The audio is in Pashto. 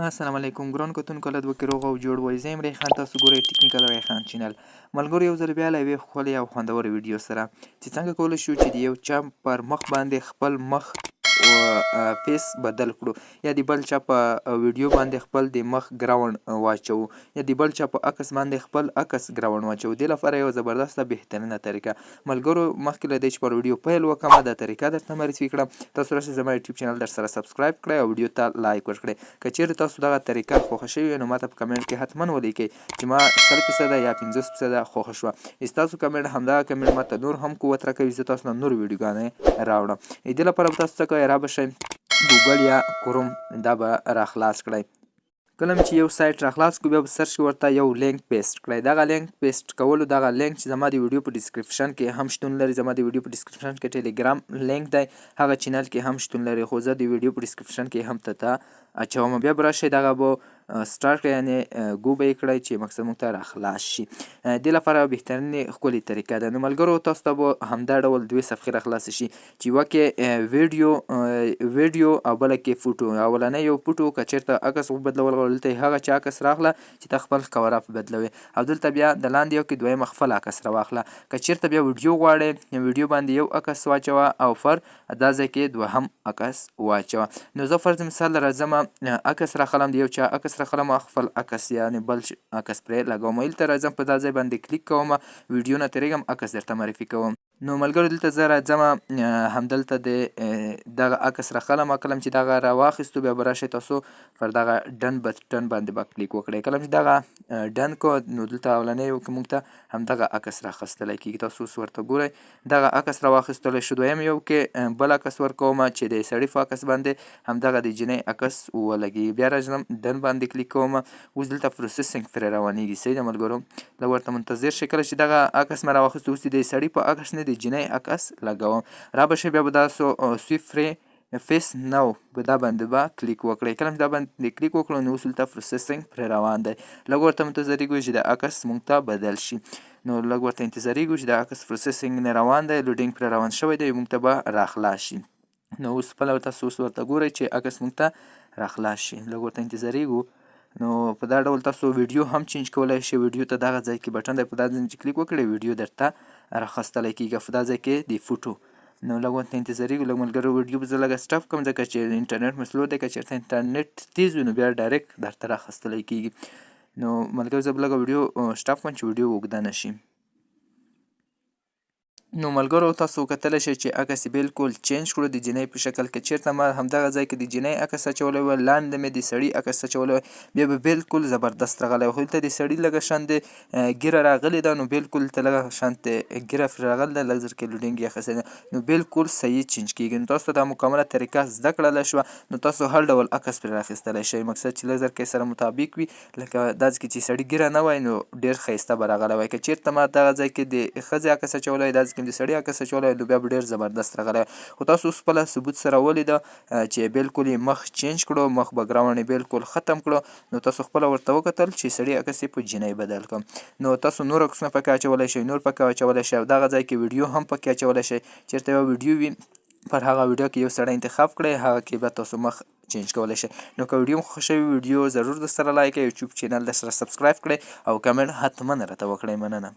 السلام علیکم ګرانو کتونکو له دوه روغ او جوړ وای زه یم ریحان تاسو ګورئ ټکنیکل ریحان چینل ملګرو یو ځل بیا له یوې ښکلې او خوندورې ویډیو سره چې څنګه کولی شو چې د یو چا پر مخ باندې خپل مخ فیس بدل کړو یا د بل چا په ویډیو باندې خپل د مخ ګراوند واچو یا د بل چا په عکس باندې خپل عکس ګراوند واچو دې لپاره یو زبردسته بهترینه طریقه ملګرو مخکې له دې چې پر ویډیو پیل وکړم دا طریقه درته معرفي کړم تاسو راشئ زما یوټیوب چینل در سره سبسکرایب کړئ او ویډیو ته لایک ورکړئ که چیرې تاسو دغه طریقه خوښه شوې نو ماته په کمنټ کې حتما ولیکئ چې ما 100% یا 50% خوښه شوه ستاسو کمنټ همدغه کمنټ ماته نور هم قوت راکوي زه تاسو نه نور ویډیوګانې راوړم دې لپاره به تاسو څه کوئ رابشئ ګوګل یا کروم دا به راخلاص کړئ کله چې یو سایټ راخلاص کړو بیا به سرچ کې ورته یو لینک پیسټ کړئ دغه لینک پیسټ کولو دغه لینک چې زما د ویډیو په ډسکرپشن کې هم شتون لري زما د ویډیو په ډسکرپشن کې ټلګرام لینک دی هغه چینل کې هم شتون لري خو زه د ویډیو په ډسکرپشن کې هم ته اچوم بیا به راشئ دغه به سټارټ کړئ یعنې گو به یې کړئ چې مقصد موږ ته راخلاص شي دې لپاره بهترینې ښکلې طریقه ده نو ملګرو تاسو ته به همدا ډول دوې صفحې راخلاصې شي چې یوه کې ویډیو او بله کې فوټو اولنی یو فوټو که چېرته عکس وبدلول غواړئ دلته هغه چې عکس راغله چې ته خپل کور اپ بدلوي او دلته بیا د لاندې یو کې دویمه خپل عکس راواخله که چېرته بیا ویډیو غواړئ ویډیو باندې یو عکس واچوه او پر دا ځای کې دوهم عکس واچوه نو زه فرض مثال راځم عکس راخلم د یو چا عکس راخلم خپل عکس یعنې بل عکس پرې لګوم هلته راځم په دا ځای باندې کلیک کوم ویډیو نه تېرېږم عکس درته معرفي کوم نو ملګرو دلته زه راځم همدلته د دغه عکس راخلم کله چې دغه راواخیستو بیا به راشئ تاسو پر دغه ډن بټن باندې به کلیک وکړئ کله چې دغه ډن کو نو دلته اولنی یو کې موږ ته همدغه عکس راخیستلی کېږي تاسو اوس ورته ګورئ دغه عکس راواخیستلی شو دویم یو کې بل عکس ورکوم چې د سړي په عکس باندې همدغه د جینۍ عکس ولګېږي بیا راځم ډن باندې کلیک کوم اوس دلته پروسیسینګ پرې روانېږي صحیح ده ملګرو لږ ورته منتظر شئ کله چې دغه عکس مې راواخیستو اوس د سړي په عکس نه د جینۍ عکس لګوم را به شئ بیا به دا سویپ فیس نو په دا باندې به کلیک وکړئ کله چې دا باندې کلیک وکړو نو اوس دلته پروسیسینګ پرې روان دی لږ ورته منتظر کېږو چې د عکس موږ ته بدل شي نو لږ ورته انتظار کېږو چې د عکس پروسیسینګ نه روان دی لوډینګ پرې روان شوی دی موږ ته به راخلاص شي نو اوس خپله تاسو اوس ورته ګورئ چې عکس موږ ته راخلاص شي لږ ورته انتظار کېږو نو په دا ډول تاسو ویډیو هم چینج کولی شئ ویډیو ته دغه ځای کې بټن دی په دا ځای چې کلیک وکړئ ویډیو درته راخیستلی کېږي په دا ځای کې د فوټو نو لږ ورته انتظار کېږو لږ ملګرو ویډیو به زه لږه سټاپ کړم ځکه چې انټرنېټ مې سلو دی که چېرته انټرنېټ تیز وي نو بیا ډایرکټ درته راخیستلی کېږي نو ملګرو زه به لږه ویډیو سټاپ کړم چې ویډیو اوږده نه شي نو ملګرو تاسو کتلی شئ چې عکس یې بلکل چینج کړو د جینۍ په شکل که چېرته ما همدغه ځای کې د جینۍ عکس اچولی وی لاندې مې د سړي عکس اچولی وی بیا به بلکل زبردست راغلی خو دلته د سړي لږه شاندې ږیره راغلې ده نو بلکل دلته لږه شانتې ږیره پرې راغلې ده لږ زر کې لوډینګ یې اخیستی ده نو بلکل صحیح چینج کېږي نو تاسو ته دا مکمله طریقه زده کړلی شوه نو تاسو هر ډول عکس پرې راخیستلی شئ مقصد چې لږ زر کې سره مطابق وي لکه دا کې چې سړي ږیره نه وای نو ډېر ښایسته به راغلی وای که چېرته ما دغه ځای کې د ښځې عکس اچولی وی دا ځای کې د سړي عکس اچولی نو بیا به ډېر زبردست راغلی خو تاسو اوس خپله ثبوت سره ولیده چې بلکل یې مخ چینج کړو مخ بیکګراونډ یې بلکل ختم کړو نو تاسو خپله ورته وکتل چې سړي عکس یې په جینۍ بدل کړم نو تاسو نور عکسونه پکې اچولی شئ نور پکې اچولی شئ او دغه ځای کې ویډیو هم پکې اچولی شئ چېرته یوه ویډیو وي پر هغه ویډیو کې یو سړی انتخاب کړئ هغه کې به تاسو مخ چینج کولی شئ نو که ویډیو مو خوښه شوې ویډیو ضرور در سره لایک کړئ یوټیوب چینل در سره سبسکرایب کړئ او کمنټ حتما راته وکړئ مننه